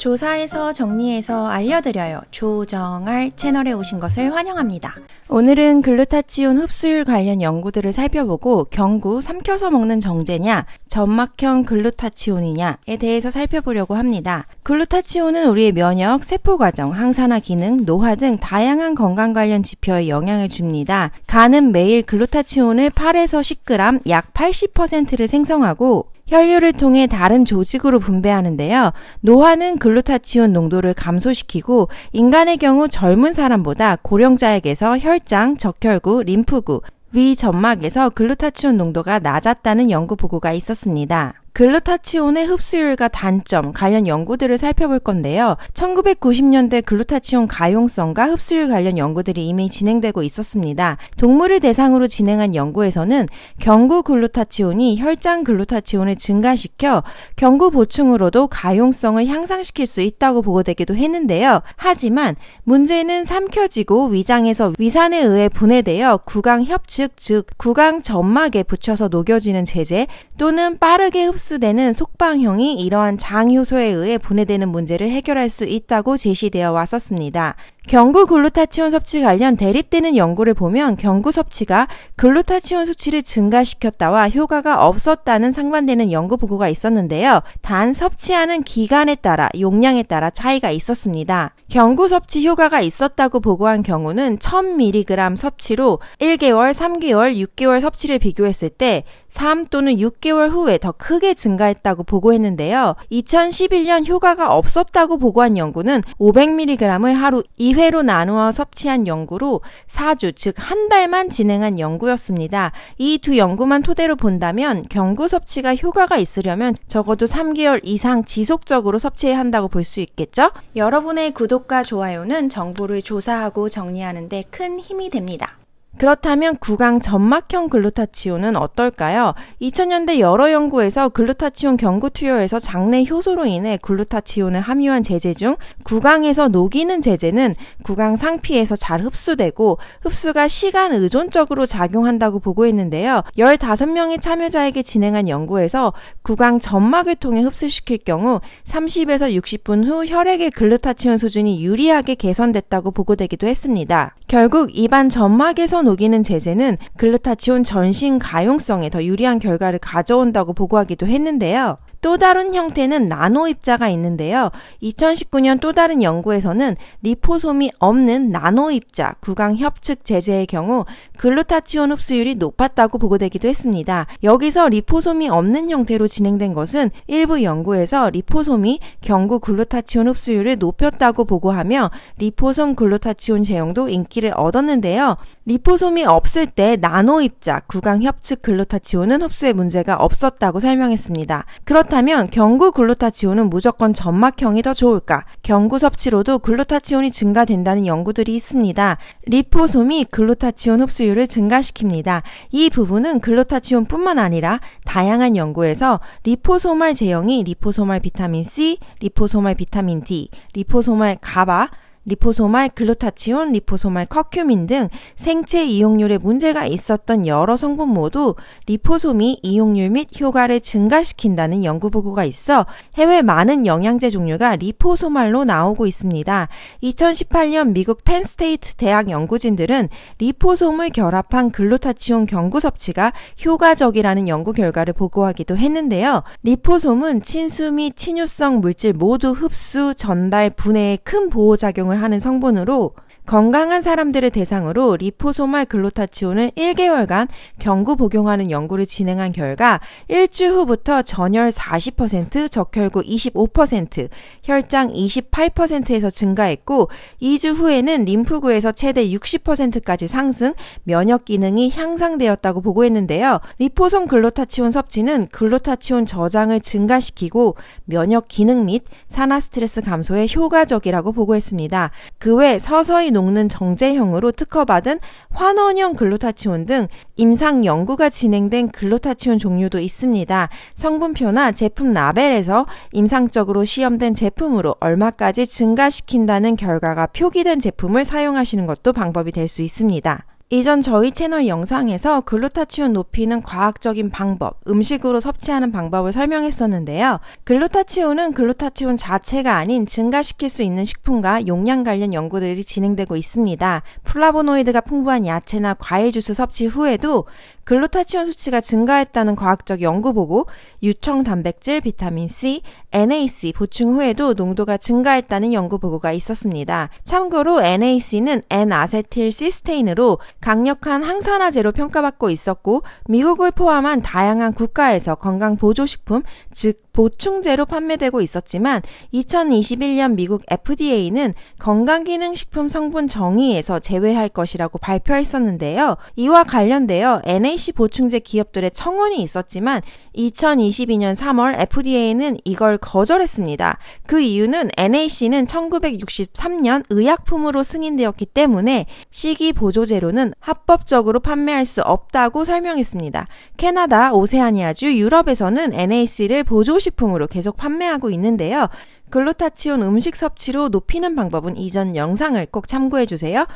조사해서 정리해서 알려드려요. 조정알 채널에 오신 것을 환영합니다. 오늘은 글루타치온 흡수율 관련 연구들을 살펴보고 경구 삼켜서 먹는 정제냐, 점막형 글루타치온이냐에 대해서 살펴보려고 합니다. 글루타치온은 우리의 면역, 세포과정, 항산화 기능, 노화 등 다양한 건강 관련 지표에 영향을 줍니다. 간은 매일 글루타치온을 8에서 10g, 약 80%를 생성하고 혈류를 통해 다른 조직으로 분배하는데요. 노화는 글루타치온 농도를 감소시키고 인간의 경우 젊은 사람보다 고령자에게서 혈장, 적혈구, 림프구, 위 점막에서 글루타치온 농도가 낮았다는 연구 보고가 있었습니다. 글루타치온의 흡수율과 단점, 관련 연구들을 살펴볼 건데요. 1990년대 글루타치온 가용성과 흡수율 관련 연구들이 이미 진행되고 있었습니다. 동물을 대상으로 진행한 연구에서는 경구 글루타치온이 혈장 글루타치온을 증가시켜 경구 보충으로도 가용성을 향상시킬 수 있다고 보고되기도 했는데요. 하지만 문제는 삼켜지고 위장에서 위산에 의해 분해되어 구강 협측, 즉 구강 점막에 붙여서 녹여지는 제제 또는 빠르게 흡수되는 속방형이 이러한 장효소에 의해 분해되는 문제를 해결할 수 있다고 제시되어 왔었습니다. 경구 글루타치온 섭취 관련 대립되는 연구를 보면 경구 섭취가 글루타치온 수치를 증가시켰다와 효과가 없었다는 상반되는 연구 보고가 있었는데요. 단 섭취하는 기간에 따라 용량에 따라 차이가 있었습니다. 경구 섭취 효과가 있었다고 보고한 경우는 1000mg 섭취로 1개월, 3개월, 6개월 섭취를 비교했을 때 3 또는 6개월 후에 더 크게 증가했다고 보고했는데요. 2011년 효과가 없었다고 보고한 연구는 500mg을 하루 2회로 나누어 섭취한 연구로 4주, 즉 한 달만 진행한 연구였습니다. 이 두 연구만 토대로 본다면 경구 섭취가 효과가 있으려면 적어도 3개월 이상 지속적으로 섭취해야 한다고 볼 수 있겠죠? 여러분의 구독과 좋아요는 정보를 조사하고 정리하는 데 큰 힘이 됩니다. 그렇다면 구강 점막형 글루타치온은 어떨까요? 2000년대 여러 연구에서 글루타치온 경구 투여에서 장내 효소로 인해 글루타치온을 함유한 제제 중 구강에서 녹이는 제제는 구강 상피에서 잘 흡수되고 흡수가 시간 의존적으로 작용한다고 보고했는데요. 15명의 참여자에게 진행한 연구에서 구강 점막을 통해 흡수시킬 경우 30에서 60분 후 혈액의 글루타치온 수준이 유리하게 개선됐다고 보고되기도 했습니다. 결국 입안 점막에서 녹이는 제제는 글루타치온 전신 가용성에 더 유리한 결과를 가져온다고 보고하기도 했는데요. 또 다른 형태는 나노 입자가 있는데요. 2019년 또 다른 연구에서는 리포솜이 없는 나노 입자, 구강 협측 제제의 경우 글루타치온 흡수율이 높았다고 보고되기도 했습니다. 여기서 리포솜이 없는 형태로 진행된 것은 일부 연구에서 리포솜이 경구 글루타치온 흡수율을 높였다고 보고하며 리포솜 글루타치온 제형도 인기를 얻었는데요. 리포솜이 없을 때 나노 입자, 구강 협측 글루타치온은 흡수에 문제가 없었다고 설명했습니다. 그렇다면 경구 글루타치온은 무조건 점막형이 더 좋을까? 경구 섭취로도 글루타치온이 증가된다는 연구들이 있습니다. 리포솜이 글루타치온 흡수율을 증가시킵니다. 이 부분은 글루타치온뿐만 아니라 다양한 연구에서 리포소말 제형이 리포소말 비타민 C, 리포소말 비타민 D, 리포소말 가바, 리포소말 글루타치온, 리포소말 커큐민 등 생체 이용률에 문제가 있었던 여러 성분 모두 리포솜이 이용률 및 효과를 증가시킨다는 연구 보고가 있어 해외 많은 영양제 종류가 리포소말로 나오고 있습니다. 2018년 미국 펜스테이트 대학 연구진들은 리포솜을 결합한 글루타치온 경구 섭취가 효과적이라는 연구 결과를 보고하기도 했는데요. 리포솜은 친수 및 친유성 물질 모두 흡수, 전달, 분해에 큰 보호작용을 하는 성분으로 건강한 사람들을 대상으로 리포소말 글루타치온을 1개월간 경구 복용하는 연구를 진행한 결과 일주 후부터 전열 40%, 적혈구 25%, 혈장 28%에서 증가했고 2주 후에는 림프구에서 최대 60%까지 상승, 면역 기능이 향상되었다고 보고했는데요. 리포솜 글루타치온 섭취는 글루타치온 저장을 증가시키고 면역 기능 및 산화 스트레스 감소에 효과적이라고 보고했습니다. 그 외 서서히 녹는 정제형으로 특허받은 환원형 글루타치온 등 임상 연구가 진행된 글루타치온 종류도 있습니다. 성분표나 제품 라벨에서 임상적으로 시험된 제품으로 얼마까지 증가시킨다는 결과가 표기된 제품을 사용하시는 것도 방법이 될 수 있습니다. 이전 저희 채널 영상에서 글루타치온 높이는 과학적인 방법, 음식으로 섭취하는 방법을 설명했었는데요. 글루타치온은 글루타치온 자체가 아닌 증가시킬 수 있는 식품과 용량 관련 연구들이 진행되고 있습니다. 플라보노이드가 풍부한 야채나 과일 주스 섭취 후에도 글루타치온 수치가 증가했다는 과학적 연구 보고, 유청 단백질, 비타민 C, NAC 보충 후에도 농도가 증가했다는 연구 보고가 있었습니다. 참고로 NAC는 N-아세틸시스테인으로 강력한 항산화제로 평가받고 있었고, 미국을 포함한 다양한 국가에서 건강보조식품, 즉 보충제로 판매되고 있었지만 2021년 미국 FDA는 건강기능식품 성분 정의에서 제외할 것이라고 발표했었는데요. 이와 관련되어 NAC 보충제 기업들의 청원이 있었지만 2022년 3월 FDA는 이걸 거절했습니다. 그 이유는 NAC는 1963년 의약품으로 승인되었기 때문에 식이보조제로는 합법적으로 판매할 수 없다고 설명했습니다. 캐나다, 오세아니아주, 유럽에서는 NAC를 보조식품으로 계속 판매하고 있는데요. 글루타치온 음식 섭취로 높이는 방법은 이전 영상을 꼭 참고해주세요.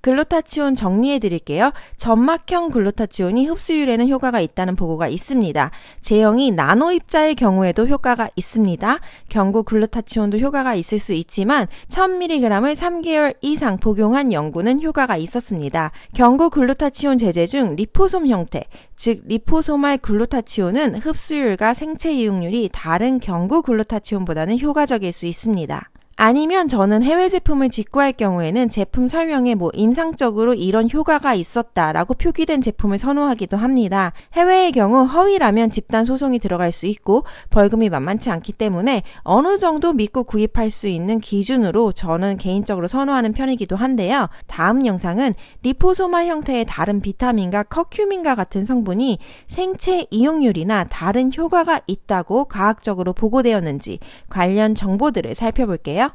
글루타치온 정리해 드릴게요. 점막형 글루타치온이 흡수율에는 효과가 있다는 보고가 있습니다. 제형이 나노 입자의 경우에도 효과가 있습니다. 경구 글루타치온도 효과가 있을 수 있지만 1000mg을 3개월 이상 복용한 연구는 효과가 있었습니다. 경구 글루타치온 제제 중 리포솜 형태, 즉 리포소말 글루타치온은 흡수율과 생체 이용률이 다른 경구 글루타치온보다는 효과적일 수 있습니다. 아니면 저는 해외 제품을 직구할 경우에는 제품 설명에 임상적으로 이런 효과가 있었다라고 표기된 제품을 선호하기도 합니다. 해외의 경우 허위라면 집단 소송이 들어갈 수 있고 벌금이 만만치 않기 때문에 어느 정도 믿고 구입할 수 있는 기준으로 저는 개인적으로 선호하는 편이기도 한데요. 다음 영상은 리포소말 형태의 다른 비타민과 커큐민과 같은 성분이 생체 이용률이나 다른 효과가 있다고 과학적으로 보고되었는지 관련 정보들을 살펴볼게요.